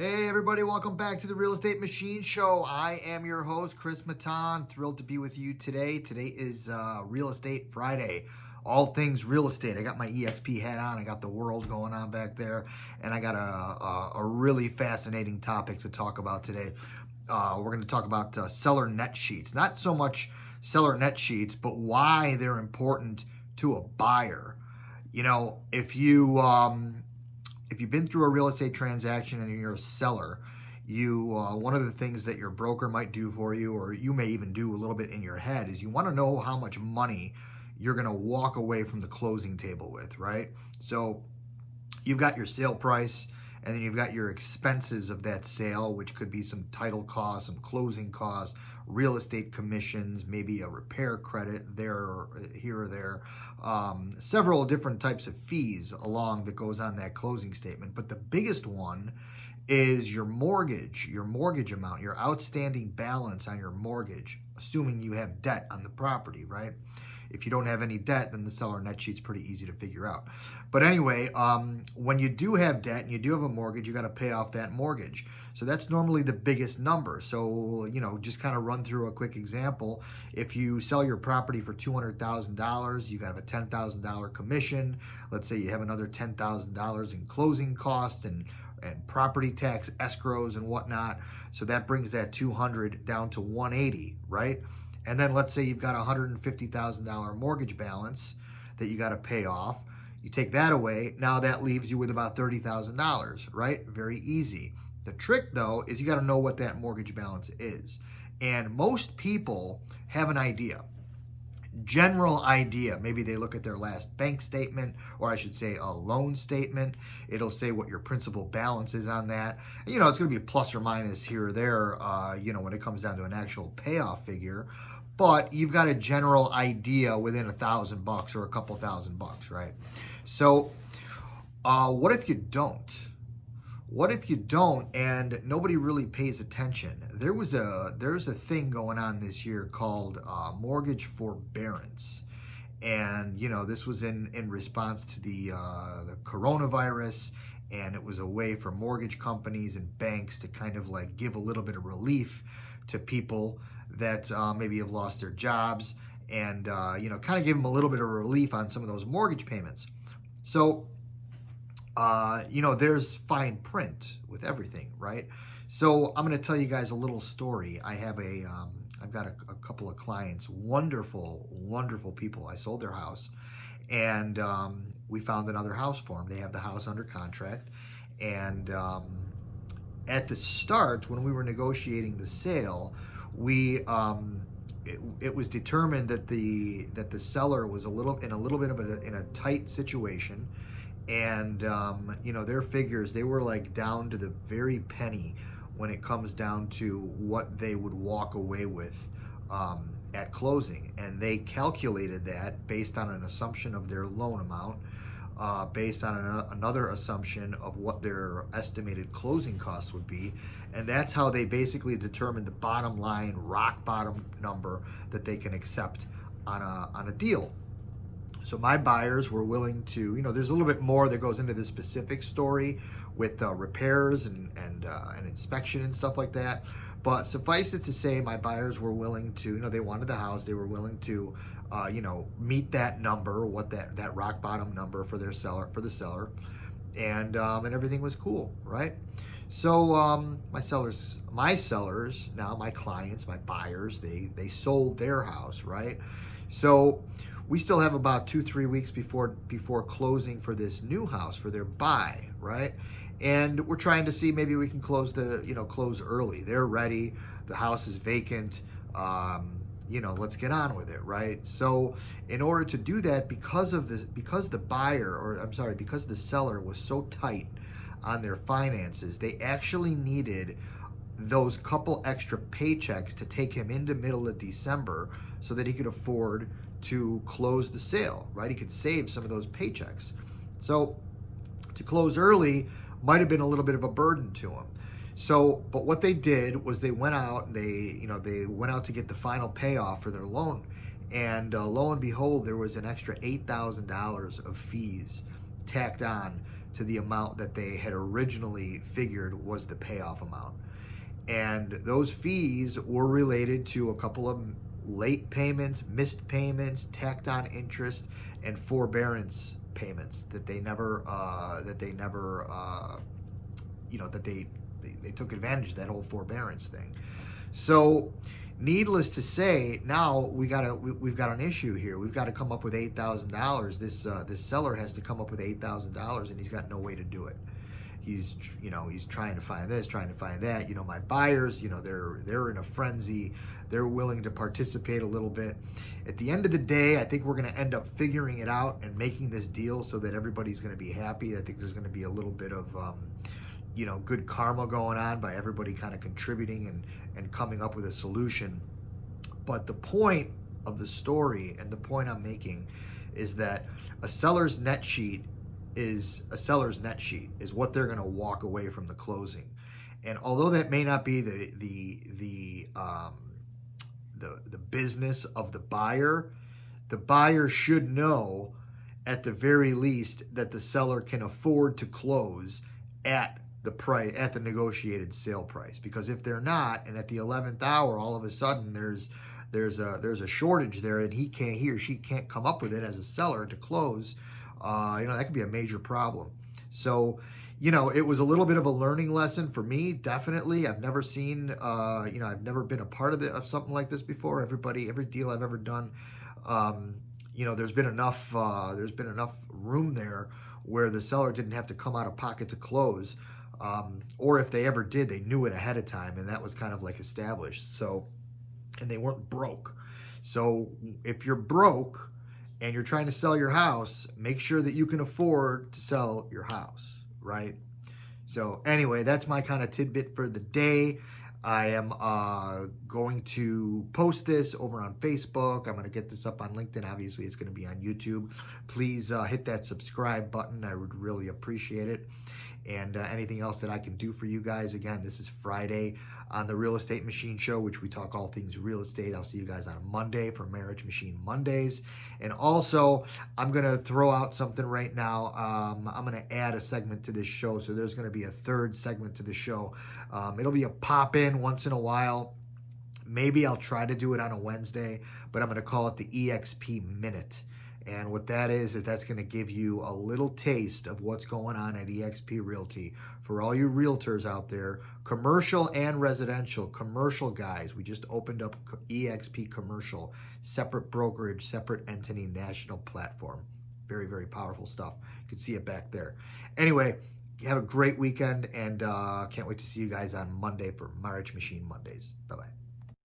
Hey everybody, welcome back to the Real Estate Machine Show. I am your host, Chris Matan. Thrilled to be with you today. Today is Real Estate Friday. All things real estate. I got my EXP hat on. I got the world going on back there. And I got a really fascinating topic to talk about today. We're going to talk about seller net sheets. Not so much seller net sheets, but why they're important to a buyer. You know, if you've been through a real estate transaction and you're a seller, one of the things that your broker might do for you, or you may even do a little bit in your head, is you want to know how much money you're going to walk away from the closing table with, right? So you've got your sale price, and then you've got your expenses of that sale, which could be some title costs, some closing costs, real estate commissions, maybe a repair credit here or there, several different types of fees along that goes on that closing statement. But the biggest one is your mortgage amount, your outstanding balance on your mortgage, assuming you have debt on the property, right? If you don't have any debt, then the seller net sheet's pretty easy to figure out. But anyway, when you do have debt and you do have a mortgage, you got to pay off that mortgage. So that's normally the biggest number. So, just kind of run through a quick example. If you sell your property for $200,000, you got a $10,000 commission. Let's say you have another $10,000 in closing costs and property tax escrows and whatnot. So that brings that 200 down to 180, right? And then let's say you've got a $150,000 mortgage balance that you got to pay off. You take that away. Now that leaves you with about $30,000, right? Very easy. The trick, though, is you got to know what that mortgage balance is. And most people have an idea. General idea. Maybe they look at their last bank statement, or I should say a loan statement. It'll say what your principal balance is on that. It's going to be a plus or minus here or there, when it comes down to an actual payoff figure. But you've got a general idea within $1,000 or a couple $1,000, right? So what if you don't? What if you don't and nobody really pays attention? There's a thing going on this year called mortgage forbearance. And, this was in response to the coronavirus, and it was a way for mortgage companies and banks to kind of like give a little bit of relief to people that maybe have lost their jobs and, kind of give them a little bit of relief on some of those mortgage payments. So, there's fine print with everything, right? So I'm going to tell you guys a little story. I've got a couple of clients, wonderful, wonderful people. I sold their house, and we found another house for them. They have the house under contract, and at the start, when we were negotiating the sale, it was determined that the seller was in a little bit of a tight situation. And, their figures, they were like down to the very penny when it comes down to what they would walk away with at closing. And they calculated that based on an assumption of their loan amount, based on another assumption of what their estimated closing costs would be. And that's how they basically determined the bottom line, rock bottom number that they can accept on a deal. So my buyers were willing to, there's a little bit more that goes into the specific story with repairs and inspection and stuff like that. But suffice it to say, my buyers were willing to, they wanted the house. They were willing to, meet that number, what that rock bottom number for the seller, and everything was cool, right? So my sellers, now my clients, my buyers, they sold their house, right? So we still have about 2-3 weeks before closing for this new house, for their buy, right? And we're trying to see maybe we can close early. They're ready. The house is vacant. Let's get on with it, right? So in order to do that, because the seller was so tight on their finances, they actually needed those couple extra paychecks to take him into middle of December so that he could afford to close the sale, right? He could save some of those paychecks. So to close early might have been a little bit of a burden to him. So, but what they did was they went out and they went out to get the final payoff for their loan. And lo and behold, there was an extra $8,000 of fees tacked on to the amount that they had originally figured was the payoff amount. And those fees were related to a couple of late payments, missed payments, tacked on interest, and forbearance payments that they never they took advantage of that whole forbearance thing. So, needless to say, now we've got an issue here. We've got to come up with $8,000. This seller has to come up with $8,000, and he's got no way to do it. He's trying to find this, trying to find that. My buyers, they're in a frenzy. They're willing to participate a little bit. At the end of the day, I think we're going to end up figuring it out and making this deal so that everybody's going to be happy. I think there's going to be a little bit of good karma going on by everybody kind of contributing and coming up with a solution. But the point of the story and the point I'm making is that a seller's net sheet is what they're going to walk away from the closing. And although that may not be the business of the buyer should know at the very least that the seller can afford to close at the price, at the negotiated sale price. Because if they're not, and at the 11th hour all of a sudden there's a shortage there, and he or she can't come up with it as a seller to close, that could be a major problem. So, it was a little bit of a learning lesson for me, definitely. I've never seen, I've never been a part of something like this before. Every deal I've ever done, there's been enough room there where the seller didn't have to come out of pocket to close. Or if they ever did, they knew it ahead of time, and that was kind of like established. So, and they weren't broke. So if you're broke and you're trying to sell your house, make sure that you can afford to sell your house, right? So anyway, that's my kind of tidbit for the day. I am going to post this over on Facebook. I'm going to get this up on LinkedIn. Obviously, it's going to be on YouTube. Please hit that subscribe button. I would really appreciate it. And anything else that I can do for you guys. Again, this is Friday on the Real Estate Machine Show, which we talk all things real estate. I'll see you guys on Monday for Marriage Machine Mondays. And also, I'm going to throw out something right now. I'm going to add a segment to this show. So there's going to be a third segment to the show. It'll be a pop-in once in a while. Maybe I'll try to do it on a Wednesday, but I'm going to call it the EXP Minute. And what that is that's going to give you a little taste of what's going on at eXp Realty. For all you realtors out there, commercial and residential, commercial guys, we just opened up eXp Commercial, separate brokerage, separate entity, national platform. Very, very powerful stuff. You can see it back there. Anyway, have a great weekend, and can't wait to see you guys on Monday for Marriage Machine Mondays. Bye-bye.